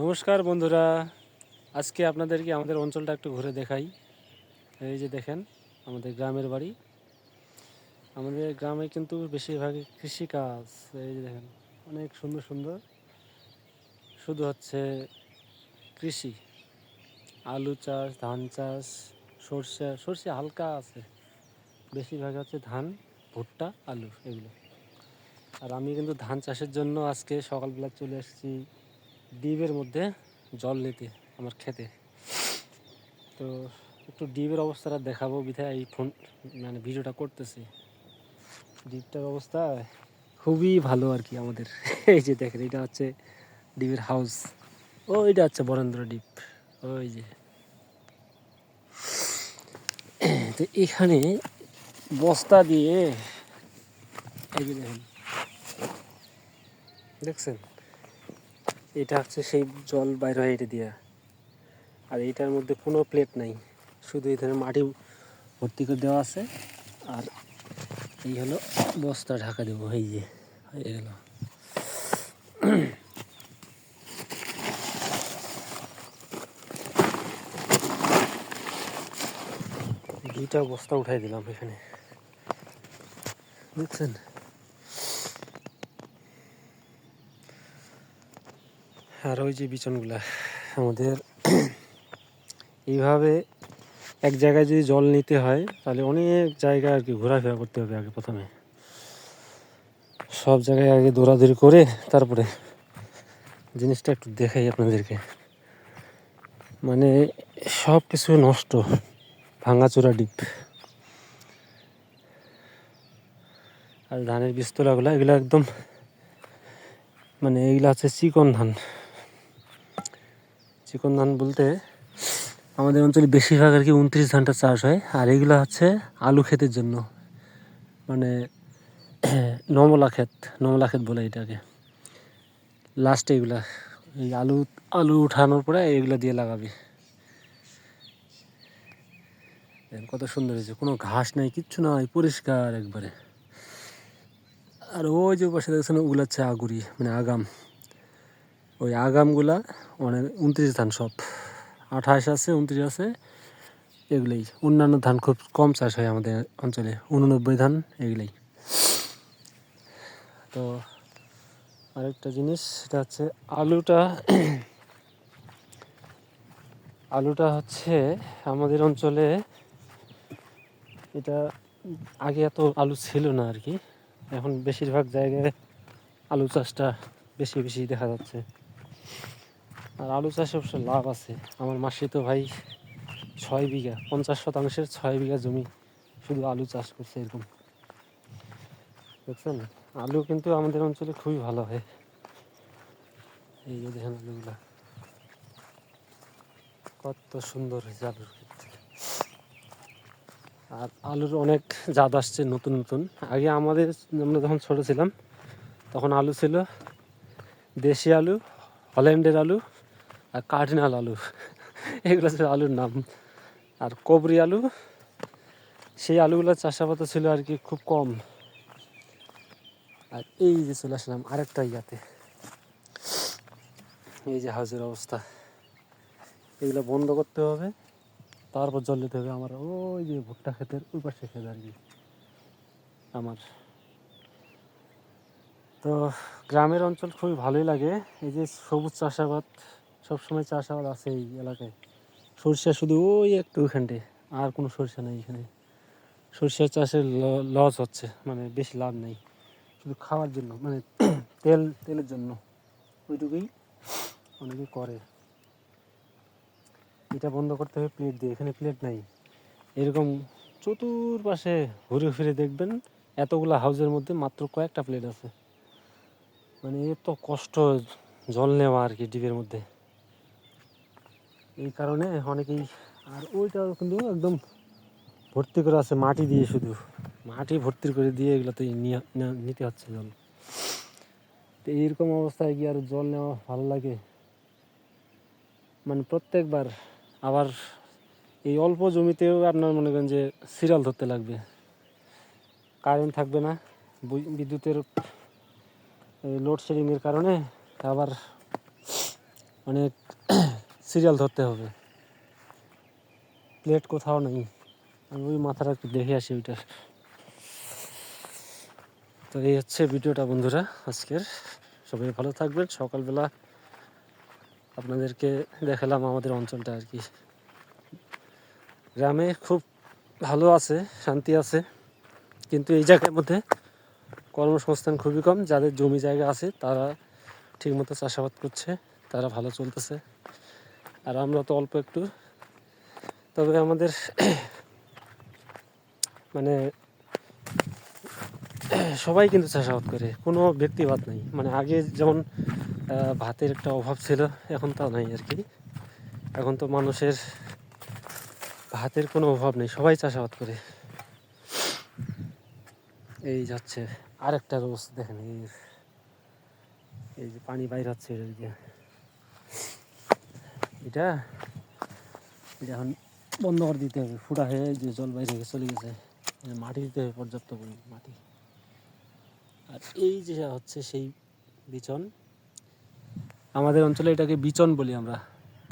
নমস্কার বন্ধুরা, আজকে আপনাদেরকে আমাদের অঞ্চলটা একটু ঘুরে দেখাই। এই যে দেখেন আমাদের গ্রামের বাড়ি। আমাদের গ্রামে কিন্তু বেশিরভাগই কৃষিকাজ। এই যে দেখেন অনেক সুন্দর সুন্দর, শুধু হচ্ছে কৃষি, আলু চাষ, ধান চাষ, সর্ষে হালকা আছে, বেশিরভাগ হচ্ছে ধান, ভুট্টা, আলু এগুলো। আর আমি কিন্তু ধান চাষের জন্য আজকে সকালবেলা চলে এসেছি ডিপের মধ্যে জল নিতে আমার খেতে। তো একটু ডিপের অবস্থাটা দেখাবো বিধায় এই ফোন ভিডিওটা করতেছি। ডিপটার অবস্থা খুবই ভালো আর কি আমাদের। এই যে দেখেন, এটা হচ্ছে ডিপের হাউস, এটা হচ্ছে বরেন্দ্র ডিপ। ওই যে তো এখানে বস্তা দিয়ে, এই যে দেখেন, দেখছেন, এটা হচ্ছে সেই জল বাইর হয় এটা দিয়া। আর এইটার মধ্যে কোনো প্লেট নাই, শুধু এই ধরনের মাটি ভর্তি করে দেওয়া আছে। আর এই হলো বস্তা ঢাকা দেবো, এই যে হয়ে গেল। দুইটা বস্তা উঠাই দিলাম এখানে, দেখছেন। আর ওই যে বিচনগুলা আমাদের এইভাবে এক জায়গায় যদি জল নিতে হয় তাহলে অনেক জায়গায় আর কি ঘোরাফেরা করতে হবে। আগে প্রথমে সব জায়গায় আগে দৌড়াদৌড়ি করে তারপরে জিনিসটা একটু দেখাই আপনাদেরকে। মানে সব কিছু নষ্ট, ভাঙাচোরা ডিপ। আর ধানের বীজতলাগুলো এগুলো একদম এইগুলো হচ্ছে চিকন ধান। চিকন ধান বলতে আমাদের অঞ্চলে বেশিরভাগ আর কি 29 ধানটা চাষ হয়। আর এইগুলো হচ্ছে আলু ক্ষেতের জন্য, মানে নমলা ক্ষেত বলে এটাকে। লাস্টে এগুলা এই আলু উঠানোর পরে এইগুলো দিয়ে লাগাবি। কত সুন্দর হয়েছে, কোনো ঘাস নাই, কিচ্ছু নাই, পরিষ্কার একবারে। আর ওই যে পাশে দেখছেন, ওগুলো হচ্ছে আগুরি, আগাম। ওই আগামগুলা 29 ধান, সব 28 আছে, 29 আছে, এগুলোই। অন্যান্য ধান খুব কম চাষ হয় আমাদের অঞ্চলে, 89 ধান এগুলোই। তো আরেকটা জিনিস, সেটা হচ্ছে আলুটা হচ্ছে আমাদের অঞ্চলে, এটা আগে এত আলু ছিল না আর কি। এখন বেশিরভাগ জায়গায় আলু চাষটা বেশি বেশি দেখা যাচ্ছে। আর আলু চাষে অবশ্য লাভ আছে। আমার মাসিতো ভাই 6 বিঘা, 50% 6 বিঘা জমি শুধু আলু চাষ করছে, এরকম। দেখছেন, আলু কিন্তু আমাদের অঞ্চলে খুবই ভালো হয়। এই যে দেখেন আলুগুলা কত সুন্দর হয়েছে আলুর ক্ষেত। আর আলুর অনেক জাত আসছে নতুন নতুন। আগে আমরা যখন ছোট ছিলাম তখন আলু ছিল দেশি আলু, হল্যান্ডের আলু, আর কার্ডিনাল আলু। এগুলো ছিল আলুর নাম। আর কবরি আলু, সেই আলুগুলোর চাষাবাদ ছিল আর কি খুব কম। আর এই যে চলে আসলাম আরেকটা ইয়াতে, এই যে হাউসের অবস্থা। এগুলো বন্ধ করতে হবে, তারপর জল দিতে হবে। আমার ওই যে ভুট্টা ক্ষেতের ওই পাশে ক্ষেত আর কি আমার। তো গ্রামের অঞ্চল খুবই ভালোই লাগে। এই যে সবুজ চাষাবাদ, সবসময় চাষাবাদ আছে এই এলাকায়। সরিষা শুধু ওই একটু ওইখানটে, আর কোনো সরিষা নেই এখানে। সরিষা চাষের লস হচ্ছে, বেশি লাভ নেই, শুধু খাওয়ার জন্য, তেলের জন্য ওইটুকুই অনেকে করে। এটা বন্ধ করতে হবে প্লেট দিয়ে, এখানে প্লেট নাই। এরকম চতুর্পাশে ঘুরে ফিরে দেখবেন এতগুলো হাউসের মধ্যে মাত্র কয়েকটা প্লেট আছে। এত কষ্ট জল নেওয়া আর কি ডিপের মধ্যে, এই কারণে অনেকেই। আর ওইটাও কিন্তু একদম ভর্তি করে আছে মাটি দিয়ে, শুধু মাটি ভর্তি করে দিয়ে এগুলোতে নিতে হচ্ছে জল। তো এইরকম অবস্থায় কি আর জল নেওয়া ভালো লাগে? প্রত্যেকবার আবার এই অল্প জমিতেও আপনার মনে করেন যে সিরিয়াল ধরতে লাগবে, কারেন্ট থাকবে না, বিদ্যুতের লোডশেডিংয়ের কারণে আবার অনেক সিরিয়াল ধরতে হবে, প্লেট কোথাও নেই। আমি ওই মাথাটা একটু দেখে আসি ওইটার। তো এই হচ্ছে ভিডিওটা বন্ধুরা আজকের। সবাই ভালো থাকবেন। সকালবেলা আপনাদেরকে দেখালাম আমাদের অঞ্চলটা আর কি। গ্রামে খুব ভালো আছে, শান্তি আছে, কিন্তু এই জায়গার মধ্যে কর্মসংস্থান খুবই কম। যাদের জমি জায়গা আছে তারা ঠিকমতো চাষাবাদ করছে, তারা ভালো চলতেছে, আর আমরা তো অল্প একটু। তবে আমাদের মানে সবাই কিন্তু চাষাবাদ করে, কোনো ব্যক্তিবাদ নেই। মানে আগে যেমন ভাতের একটা অভাব ছিল, এখন তা নাই আর কি। এখন তো মানুষের ভাতের কোনো অভাব নেই, সবাই চাষাবাদ করে। এই যাচ্ছে আরেকটা অবস্থা দেখেন, এই যে পানি বাইর হচ্ছে এটা এটা এখন বন্ধ করে দিতে হবে, ফুটা হয়ে যে জল বাইরে চলে গেছে। মাটি দিতে হবে, পর্যাপ্ত পরিমাণ মাটি। আর এই যে হচ্ছে সেই বিচন, আমাদের অঞ্চলে এটাকে বিচন বলি আমরা,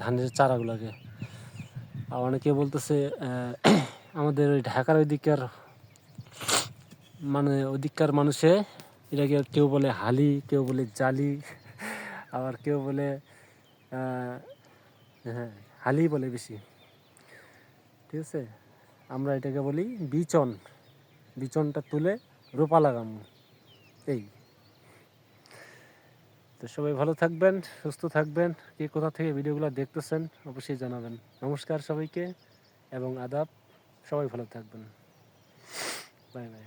ধানের চারাগুলোকে। আর অনেকে বলতেছে আমাদের ওই ঢাকার ওই দিককার মানে ওদিককার মানুষে এটাকে কেউ বলে হালি, কেউ বলে জালি, আবার কেউ বলে হ্যাঁ হালি বলে বেশি। ঠিক আছে, আমরা এটাকে বলি বিচন। বিচনটা তুলে রোপা লাগানো। এই তো সবাই ভালো থাকবেন, সুস্থ থাকবেন। কে কোথা থেকে ভিডিওগুলো দেখতেছেন অবশ্যই জানাবেন। নমস্কার সবাইকে এবং আদাব। সবাই ভালো থাকবেন। Bye bye.